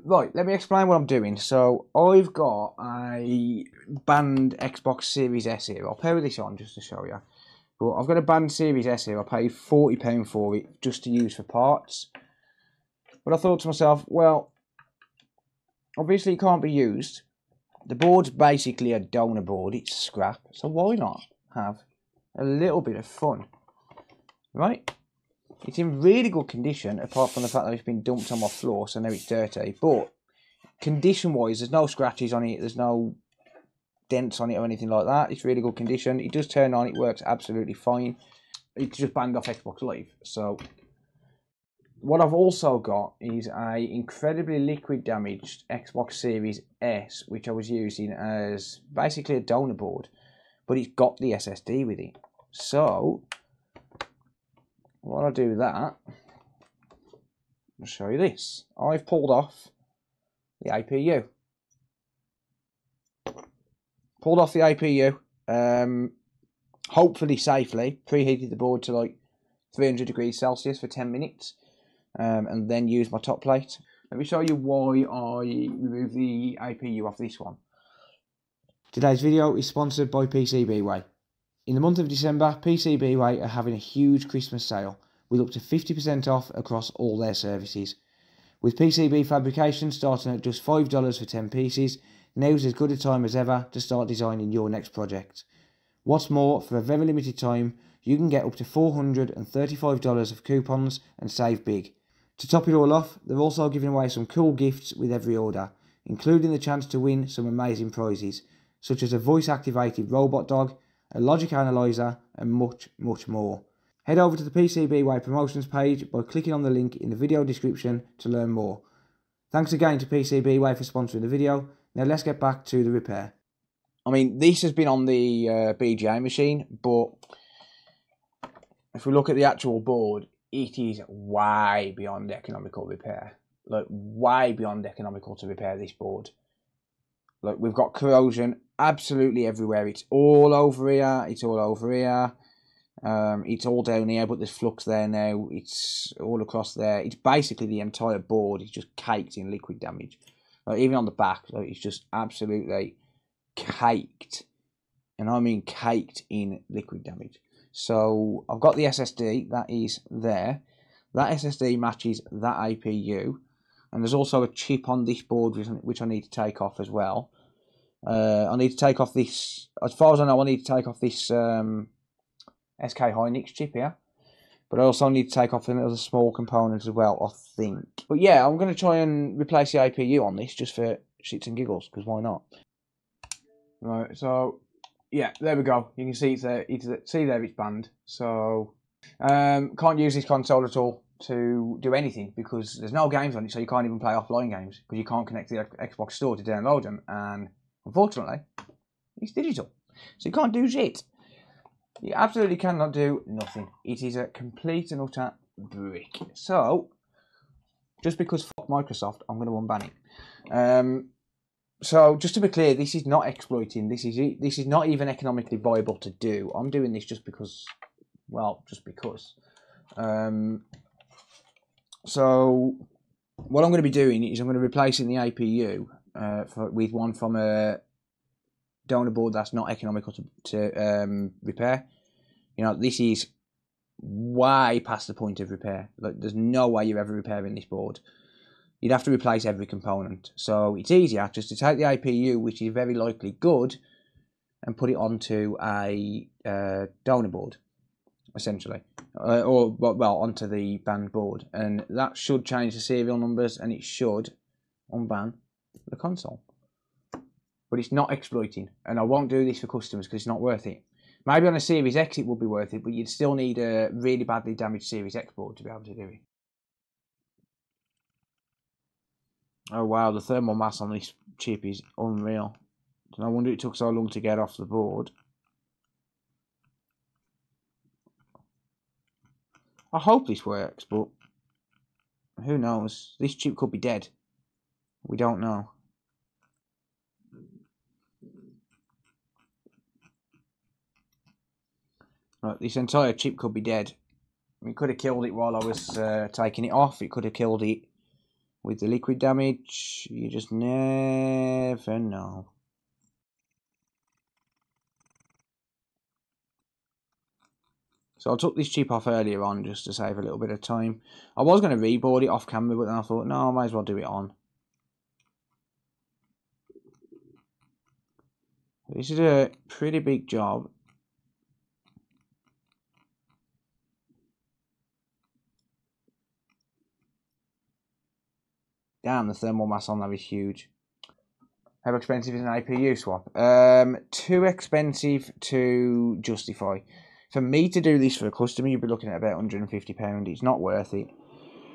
Right, let me explain what I'm doing. So, I've got a banned Xbox Series S here. I'll pair this on just to show you. But I've got a banned Series S here. I paid £40 for it just to use for parts. But I thought to myself, well, obviously it can't be used. The board's basically a donor board. It's scrap. So why not have a little bit of fun? Right? It's in really good condition, apart from the fact that it's been dumped on my floor, so now it's dirty. But condition-wise, there's no scratches on it. There's no dents on it or anything like that. It's really good condition. It does turn on. It works absolutely fine. It's just banned off Xbox Live. So what I've also got is a incredibly liquid damaged Xbox Series S, which I was using as basically a donor board, but it's got the SSD with it. So while I do that, I'll show you this. I've pulled off the APU. Pulled off the APU, hopefully safely, preheated the board to like 300 degrees Celsius for 10 minutes, and then used my top plate. Let me show you why I removed the APU off this one. Today's video is sponsored by PCBWay. In the month of December, PCBWay are having a huge Christmas sale with up to 50% off across all their services. With PCB fabrication starting at just $5 for 10 pieces, now's as good a time as ever to start designing your next project. What's more, for a very limited time, you can get up to $435 of coupons and save big. To top it all off, they're also giving away some cool gifts with every order, including the chance to win some amazing prizes, such as a voice-activated robot dog, a logic analyzer, and much, much more. Head over to the PCBWay promotions page by clicking on the link in the video description to learn more. Thanks again to PCBWay for sponsoring the video. Now let's get back to the repair. I mean, this has been on the BGA machine, but if we look at the actual board, it is way beyond economical repair. Like, way beyond economical to repair this board. Like, we've got corrosion absolutely everywhere. It's all over here. It's all over here. It's all down here, but there's flux there now. It's all across there. It's basically the entire board is just caked in liquid damage. Like, even on the back, like, it's just absolutely caked. And I mean caked in liquid damage. So I've got the SSD that is there. That SSD matches that APU. And there's also a chip on this board which I need to take off as well. I need to take off this, as far as I know, I need to take off this SK Hynix chip here. But I also need to take off another small component as well, I think. But yeah, I'm going to try and replace the APU on this just for shits and giggles, because why not? Right, so yeah, there we go. You can see it's there. It's banned. So can't use this console at all to do anything because there's no games on it, so you can't even play offline games because you can't connect to the Xbox store to download them. And unfortunately, it's digital, so you can't do shit. You absolutely cannot do nothing. It is a complete and utter brick. So, just because fuck Microsoft, I'm going to unban it. So, just to be clear, this is not exploiting. This is not even economically viable to do. I'm doing this just because, well, just because. So, what I'm going to be doing is I'm going to be replacing the APU with one from a donor board that's not economical to repair. You know, this is way past the point of repair. Like, there's no way you're ever repairing this board. You'd have to replace every component. So it's easier just to take the APU, which is very likely good, and put it onto a donor board, essentially, or well, onto the banned board, and that should change the serial numbers, and it should unban the console. But it's not exploiting, and I won't do this for customers because it's not worth it. Maybe on a Series X it would be worth it, but you'd still need a really badly damaged Series X board to be able to do it. Oh wow, the thermal mass on this chip is unreal. No wonder it took so long to get off the board. I hope this works, but who knows? This chip could be dead. We don't know. Right, this entire chip could be dead. We could have killed it while I was taking it off. It could have killed it with the liquid damage. You just never know. So I took this chip off earlier on just to save a little bit of time. I was going to reboard it off camera, but then I thought, no, I might as well do it on. This is a pretty big job. Damn, the thermal mass on that is huge. How expensive is an APU swap? Too expensive to justify. For me to do this for a customer, you'd be looking at about £150. It's not worth it.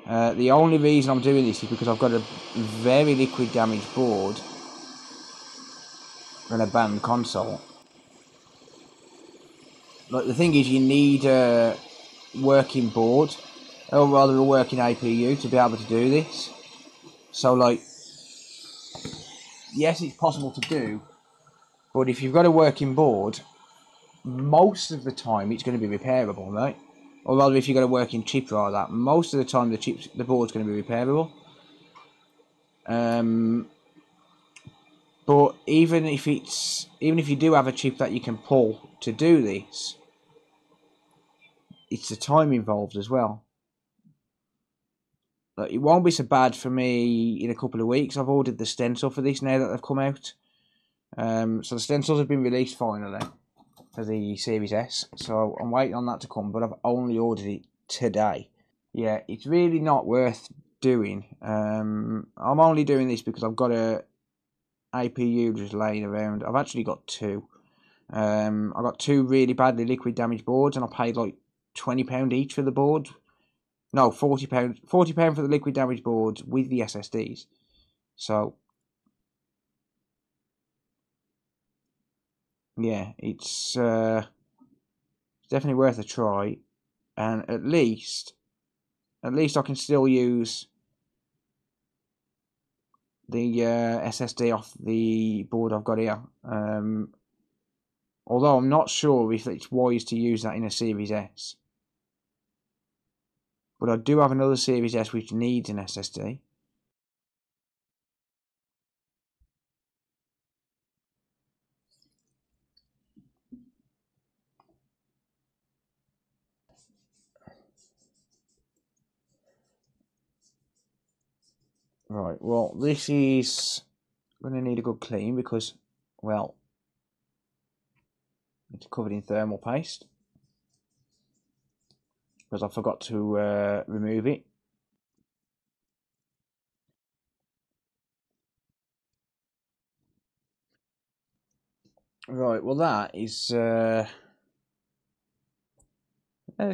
The only reason I'm doing this is because I've got a very liquid damaged board and a banned console. Like, the thing is, you need a working board, or rather a working APU, to be able to do this. So, like, yes, it's possible to do, but if you've got a working board, most of the time it's going to be repairable, right? Or rather, if you've got a working chip like that, most of the time the board's going to be repairable. But even if you do have a chip that you can pull to do this, it's the time involved as well. It won't be so bad for me in a couple of weeks. I've ordered the stencil for this now that they've come out. So the stencils have been released finally for the Series S. So I'm waiting on that to come, but I've only ordered it today. Yeah, it's really not worth doing. I'm only doing this because I've got a APU just laying around. I've actually got two. I got two really badly liquid damaged boards, and I paid like £20 each for the board. No, £40. £40 for the liquid damage boards with the SSDs. So, yeah, it's definitely worth a try. And at least I can still use the SSD off the board I've got here. Although I'm not sure if it's wise to use that in a Series S. But I do have another Series S which needs an SSD. Right, well, this is going to need a good clean because, well, it's covered in thermal paste. Because I forgot to remove it. Right, well that is as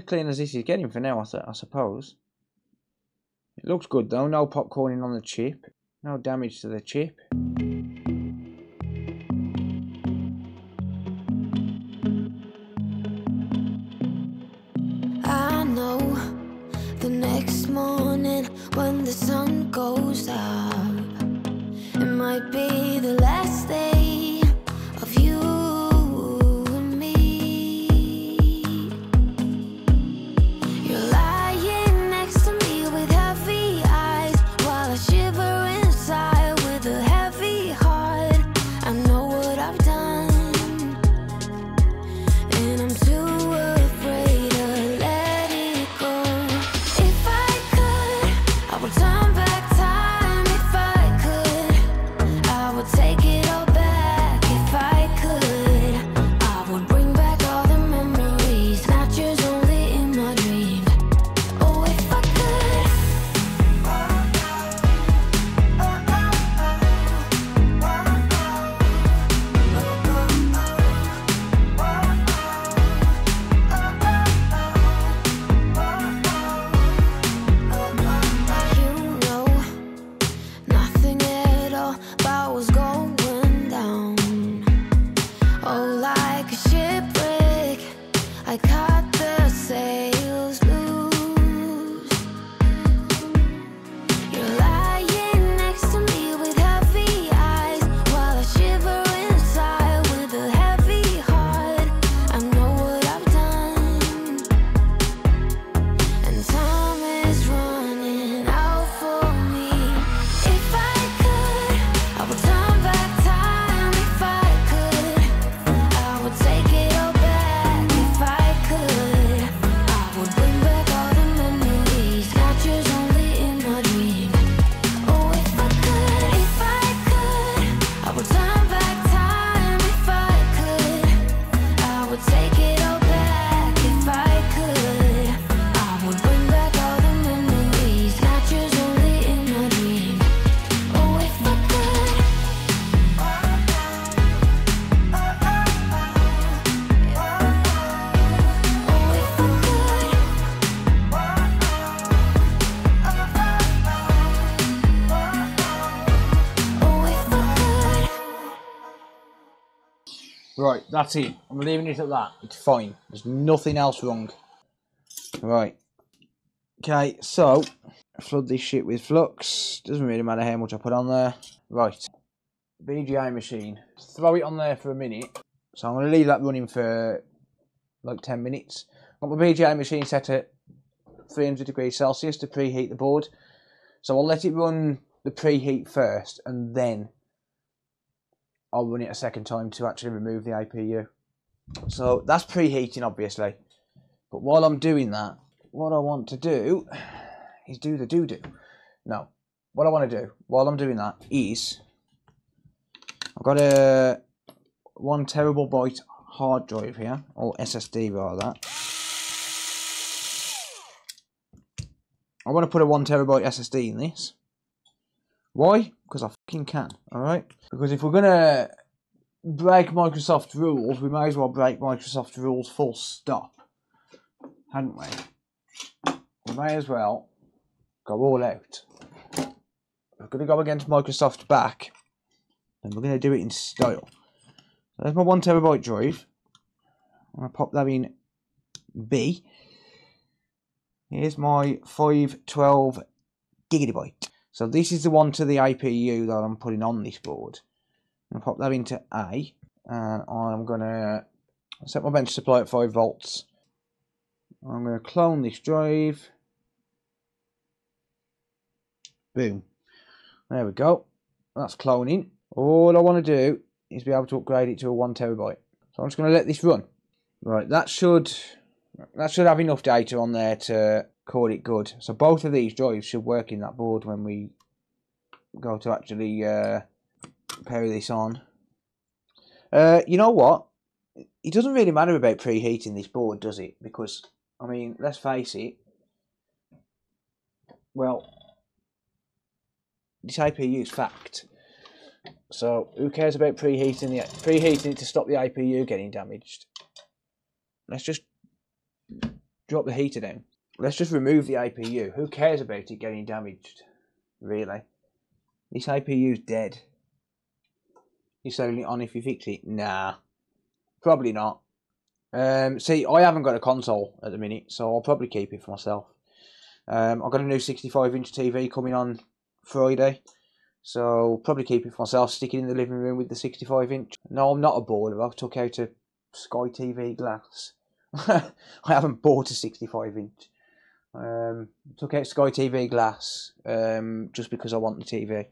clean as this is getting for now, I suppose. It looks good though, no popcorning on the chip, no damage to the chip. I know the next morning when the sun goes out, it might be the last day of you and me. You're lying next to me with heavy eyes while I shiver inside with a heavy heart. I know what I've done, and I'm too afraid to let it go. If I could, I would turn back time. If I could, I would take it all back. If I could, I would bring back all the memories, not yours, only in my dreams. Oh, if I could. You know nothing at all about what's going down. Oh, like a shipwreck, I caught the sails loose. You're lying next to me with heavy eyes while I shiver inside with a heavy heart. I know what I've done, and time is running out for me. Right, that's it. I'm leaving it at that. It's fine. There's nothing else wrong. Right. Okay, so flood this shit with flux. Doesn't really matter how much I put on there. Right. BGA machine. Throw it on there for a minute. So I'm going to leave that running for like 10 minutes. I've got my BGA machine set at 300 degrees Celsius to preheat the board. So I'll let it run the preheat first and then I'll run it a second time to actually remove the APU. So that's preheating, obviously. But while I'm doing that, what I want to do is do the doo-doo. No, what I want to do while I'm doing that is I've got a 1 TB hard drive here, or SSD rather. I want to put a 1 TB SSD in this. Why? Because I fucking can, alright? Because if we're going to break Microsoft rules, we may as well break Microsoft rules full stop. Hadn't we? We may as well go all out. We're going to go against Microsoft back, and we're going to do it in style. So there's my 1 TB drive. I'm going to pop that in B. Here's my 512 GB. So this is the one to the APU that I'm putting on this board. I'm going to pop that into A, and I'm going to set my bench supply at 5 volts. I'm going to clone this drive. Boom. There we go. That's cloning. All I want to do is be able to upgrade it to a 1 TB. So I'm just going to let this run. Right, that should have enough data on there to call it good. So both of these drives should work in that board when we go to actually pair this on. You know what? It doesn't really matter about preheating this board, does it? Because, I mean, let's face it. Well, this APU is fact. So who cares about preheating it to stop the APU getting damaged? Let's just drop the heater down. Let's just remove the APU. Who cares about it getting damaged? Really? This APU's dead. You're selling it on if you fix it? Nah. Probably not. See, I haven't got a console at the minute, so I'll probably keep it for myself. I've got a new 65-inch TV coming on Friday, so probably keep it for myself, stick it in the living room with the 65-inch. No, I'm not a boarder. I've took out a Sky TV glass. I haven't bought a 65-inch. Took out Sky TV glass just because I want the TV.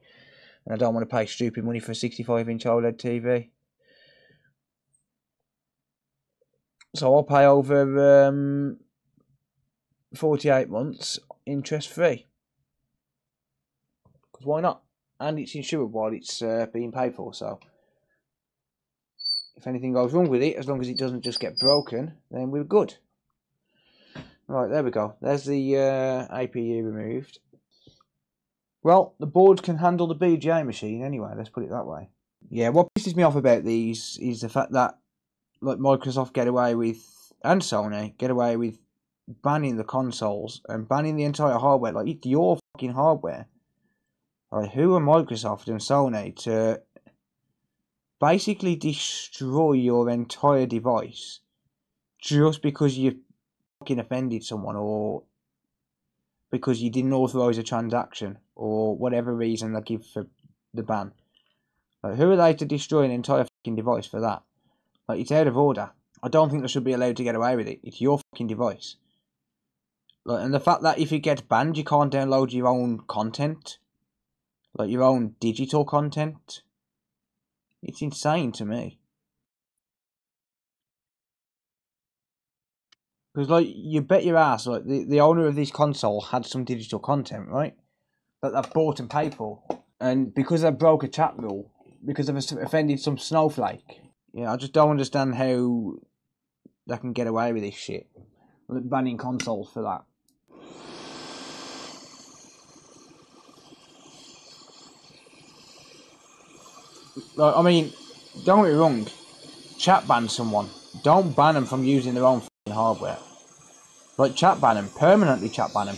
And I don't want to pay stupid money for a 65-inch OLED TV. So I'll pay over 48 months interest free. Because why not? And it's insured while it's being paid for, so if anything goes wrong with it, as long as it doesn't just get broken, then we're good. Right, there we go. There's the APU removed. Well, the board can handle the BGA machine anyway, let's put it that way. Yeah, what pisses me off about these is the fact that like Microsoft get away with, and Sony get away with banning the consoles and banning the entire hardware. Like, it's your fucking hardware. Like, who are Microsoft and Sony to basically destroy your entire device just because you fucking offended someone, or because you didn't authorize a transaction, or whatever reason they give for the ban? Like, who are they to destroy an entire fucking device for that? Like, it's out of order. I don't think they should be allowed to get away with it. It's your fucking device. Like, and the fact that if it gets banned, you can't download your own content, like your own digital content. It's insane to me. Because, like, you bet your ass, like, the owner of this console had some digital content, right? That they've bought and paid for. And because they broke a chat rule, because they've offended some snowflake, yeah, I just don't understand how they can get away with this shit. Like, banning consoles for that. Like, I mean, don't get me wrong. Chat ban someone. Don't ban them from using their own fucking hardware. Like, chat ban them. Permanently chat ban them.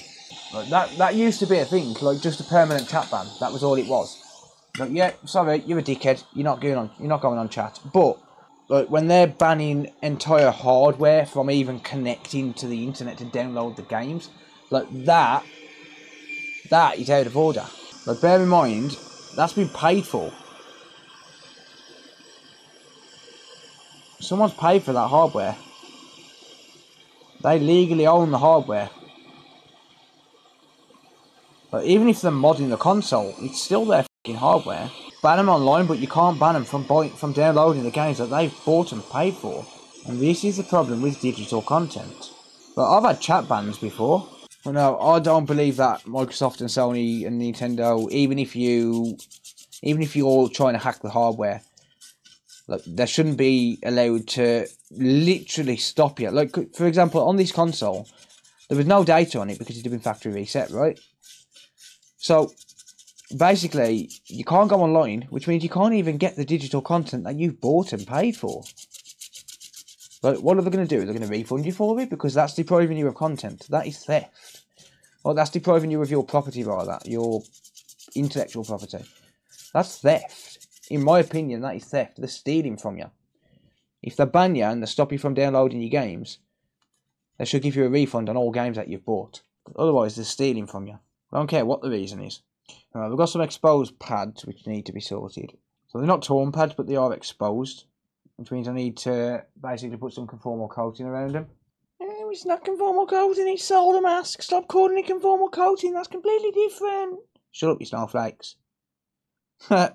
Like, that used to be a thing. Like, just a permanent chat ban. That was all it was. Like, yeah, sorry, you're a dickhead. You're not going on chat. But like when they're banning entire hardware from even connecting to the internet to download the games, like that is out of order. Like, bear in mind, that's been paid for. Someone's paid for that hardware. They legally own the hardware. But even if they're modding the console, it's still their fucking hardware. Ban them online, but you can't ban them from downloading the games that they've bought and paid for. And this is the problem with digital content. But I've had chat bans before. Well, no, I don't believe that Microsoft and Sony and Nintendo, even if you're all trying to hack the hardware, like, they shouldn't be allowed to literally stop you. Like, for example, on this console, there was no data on it because it had been factory reset, right? So, basically, you can't go online, which means you can't even get the digital content that you've bought and paid for. Like, what are they going to do? They're going to refund you for it because that's depriving you of content. That is theft. Or that's depriving you of your property, rather, your intellectual property. That's theft. In my opinion, that is theft. They're stealing from you. If they ban you and they stop you from downloading your games, they should give you a refund on all games that you've bought. Otherwise, they're stealing from you. I don't care what the reason is. Right, we've got some exposed pads which need to be sorted. So they're not torn pads, but they are exposed, which means I need to basically put some conformal coating around them. It's not conformal coating, it's solder mask. Stop calling it conformal coating, that's completely different. Shut up, you snowflakes. I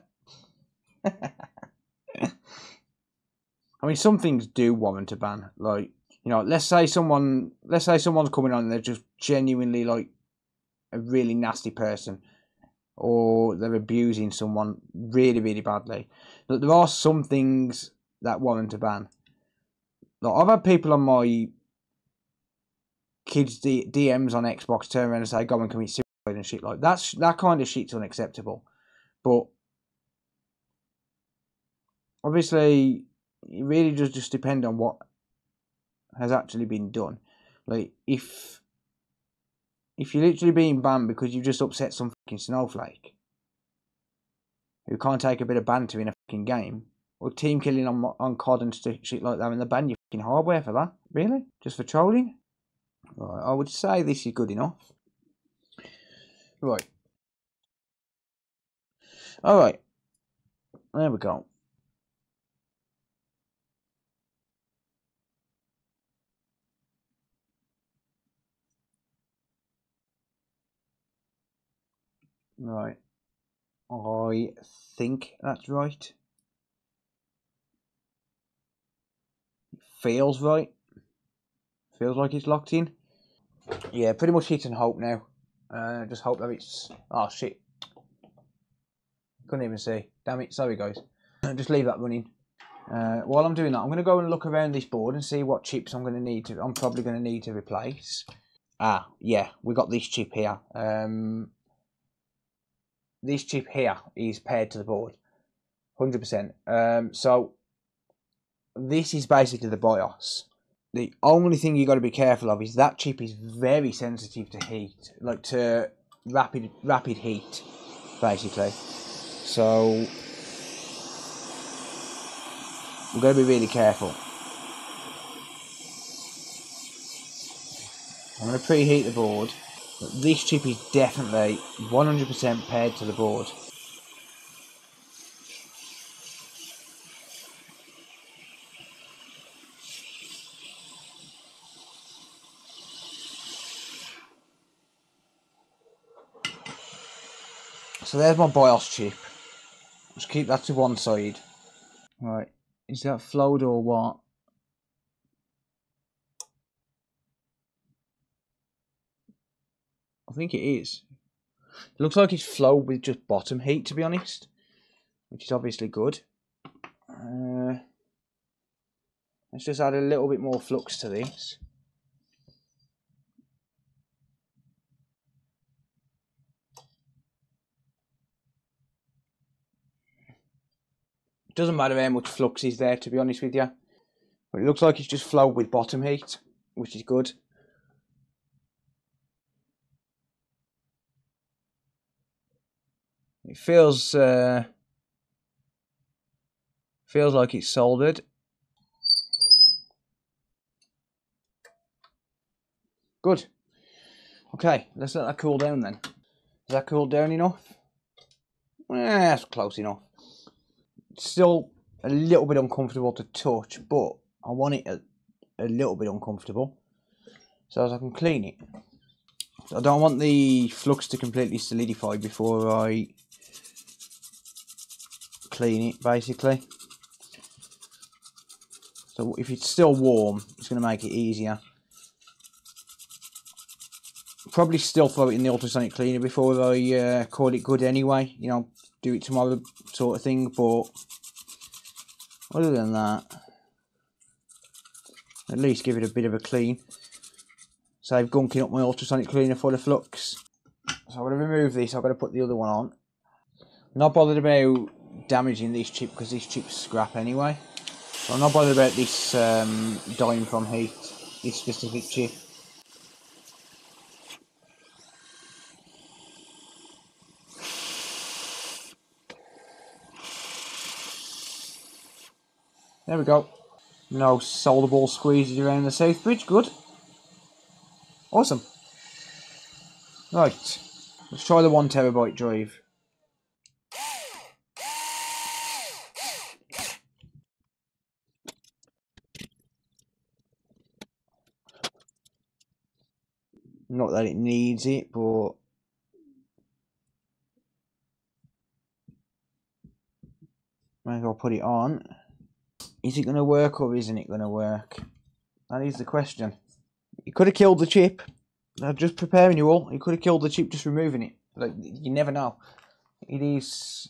mean, some things do warrant a ban. Like, you know, let's say someone's coming on and they're just genuinely like a really nasty person, or they're abusing someone really, really badly. But there are some things that warrant a ban. Like, I've had people on my kids' DMs on Xbox turn around and say, "Go and commit suicide" and shit like that. That kind of shit's unacceptable. But obviously, it really does just depend on what has actually been done. Like, if you're literally being banned because you've just upset some fucking snowflake who can't take a bit of banter in a fucking game, or team killing on COD and shit like that, and they ban your fucking hardware for that? Really? Just for trolling? Right, I would say this is good enough. Right. Alright. There we go. Right. I think that's right. It feels right. Feels like it's locked in. Yeah, pretty much hit and hope now. Just hope that it's... Oh, shit. Couldn't even see. Damn it. Sorry, guys. Just leave that running. While I'm doing that, I'm going to go and look around this board and see what chips I'm probably going to need to replace. Ah, yeah. We got this chip here. This chip here is paired to the board. 100%. So, this is basically the BIOS. The only thing you got to be careful of is that chip is very sensitive to heat, like to rapid heat, basically. So we're going to be really careful. I'm going to preheat the board. But this chip is definitely 100% paired to the board. So there's my BIOS chip. Just keep that to one side. Right, is that flowed or what? I think it is. It looks like it's flowed with just bottom heat, to be honest, which is obviously good. Let's just add a little bit more flux to this. It doesn't matter how much flux is there, to be honest with you. But it looks like it's just flowed with bottom heat, which is good. It feels like it's soldered. Good. Okay, let's let that cool down then. Is that cooled down enough? That's close enough. It's still a little bit uncomfortable to touch, but I want it a little bit uncomfortable so as I can clean it. So I don't want the flux to completely solidify before I clean it, basically. So if it's still warm, it's going to make it easier. Probably still throw it in the ultrasonic cleaner before I call it good anyway. You know, do it tomorrow sort of thing. But other than that, at least give it a bit of a clean. Save gunking up my ultrasonic cleaner full of flux. So I'm going to remove this. I've got to put the other one on. I'm not bothered about damaging this chip because this chip's scrap anyway. So I'm not bothered about this dying from heat, this specific chip. There we go. No solder ball squeezes around the south bridge. Good. Awesome. Right. Let's try the 1 terabyte drive. Not that it needs it, but maybe I'll put it on. Is it going to work or isn't it going to work? That is the question. You could have killed the chip. I'm just preparing you all. You could have killed the chip just removing it. Like, you never know. It is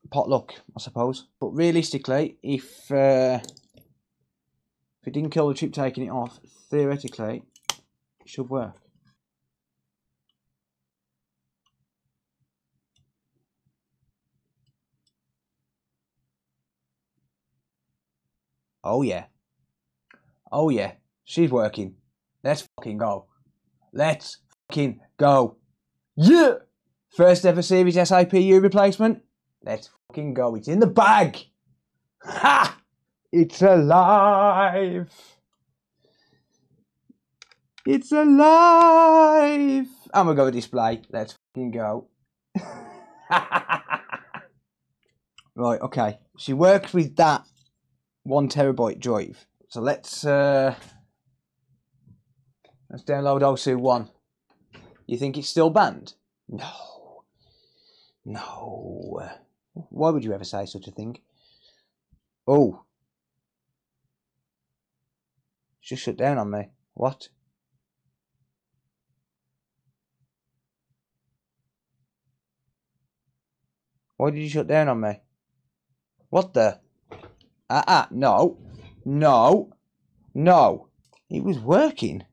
pot luck, I suppose. But realistically, if it didn't kill the chip taking it off, theoretically, it should work. Oh yeah. Oh yeah. She's working. Let's fucking go. Let's fucking go. Yeah! First ever Series S IPU replacement. Let's fucking go. It's in the bag. Ha! It's alive. It's alive. I'm gonna go display. Let's fucking go. Right, okay. She works with that 1 terabyte drive. So let's download OSU 1. You think it's still banned? No. No. Why would you ever say such a thing? Oh. It's just shut down on me. What? Why did you shut down on me? What the? No. No. No. It was working.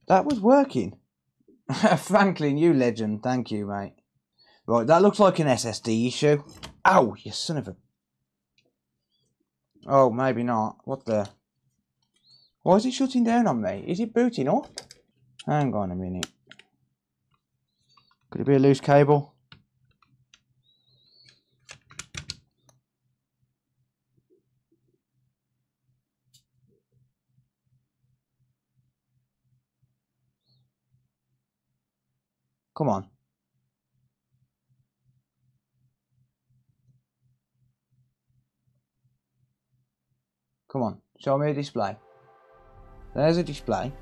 That was working. Franklin, you legend. Thank you, mate. Right, that looks like an SSD issue. Ow, you son of a... Oh, maybe not. What the... Why is it shutting down on me? Is it booting up? Hang on a minute. Could it be a loose cable? Come on. Come on. Show me a display. There's a display.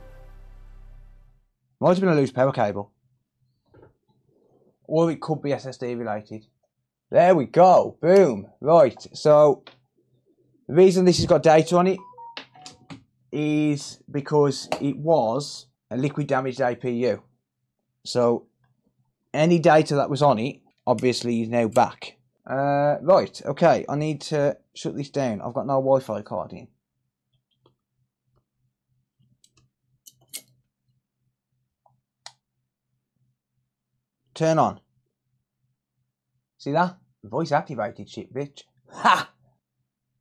Might have been a loose power cable. Or it could be SSD related. There we go. Boom. Right. So, the reason this has got data on it is because it was a liquid damaged APU. So, any data that was on it, obviously, is now back. Right. Okay. I need to shut this down. I've got no Wi-Fi card in. Turn on. See that? Voice activated shit, bitch. Ha!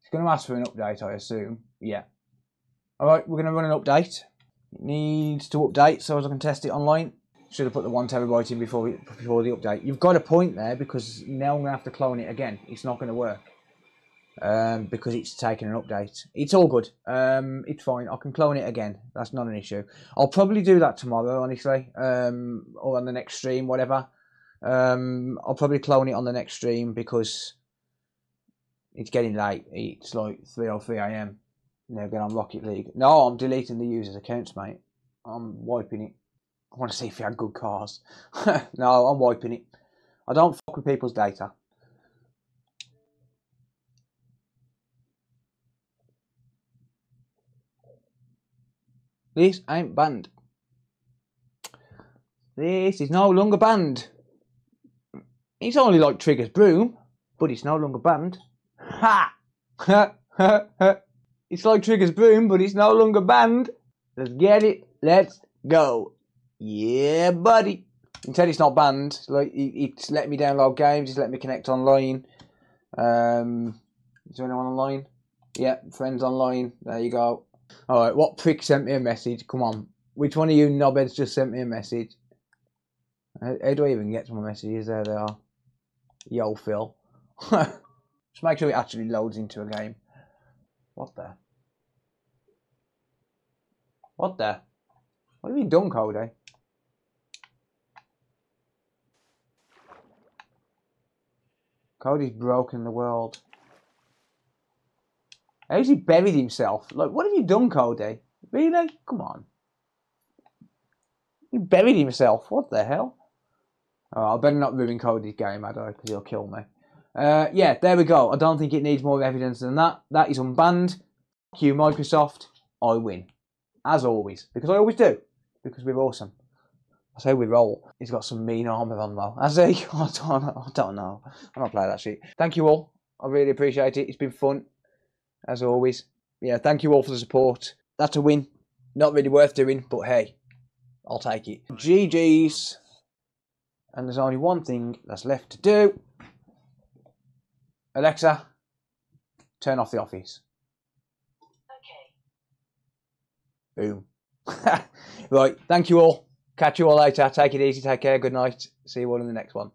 It's going to ask for an update, I assume. Yeah. Alright, we're going to run an update. It needs to update so as I can test it online. Should have put the 1 terabyte in before the update. You've got a point there, because now I'm going to have to clone it again. It's not going to work. Because it's taken an update. It's all good. It's fine. I can clone it again. That's not an issue. I'll probably do that tomorrow, honestly. Or on the next stream, whatever. I'll probably clone it on the next stream because it's getting late. It's like 3:03 AM. Now get on Rocket League. No, I'm deleting the users' accounts, mate. I'm wiping it. I want to see if he had good cars. No, I'm wiping it. I don't fuck with people's data. This ain't banned. This is no longer banned. It's only like Trigger's broom, but it's no longer banned. Ha! It's like Trigger's broom, but it's no longer banned. Let's get it. Let's go. Yeah, buddy. Instead, it's not banned. Like it's letting me download games. It's letting me connect online. Is there anyone online? Yeah, friends online. There you go. Alright, what prick sent me a message? Come on. Which one of you knobheads just sent me a message? How do I even get to my messages? There they are. Yo, Phil. Just make sure it actually loads into a game. What the? What the? What have you done, Cody? Cody's broken the world. How's he buried himself? Like, what have you done, Cody? Really? Come on. He buried himself. What the hell? Oh, I better not ruin Cody's game, had I? Because he'll kill me. Yeah, there we go. I don't think it needs more evidence than that. That is unbanned. Fuck you, Microsoft. I win. As always. Because I always do. Because we're awesome. That's how we roll. He's got some mean armour on, though. Has he? I don't know. I'm not playing that shit. Thank you all. I really appreciate it. It's been fun. As always. Yeah, thank you all for the support. That's a win. Not really worth doing, but hey, I'll take it. GG's. And there's only one thing that's left to do. Alexa, turn off the office. Okay. Boom. Right, thank you all. Catch you all later. Take it easy. Take care. Good night. See you all in the next one.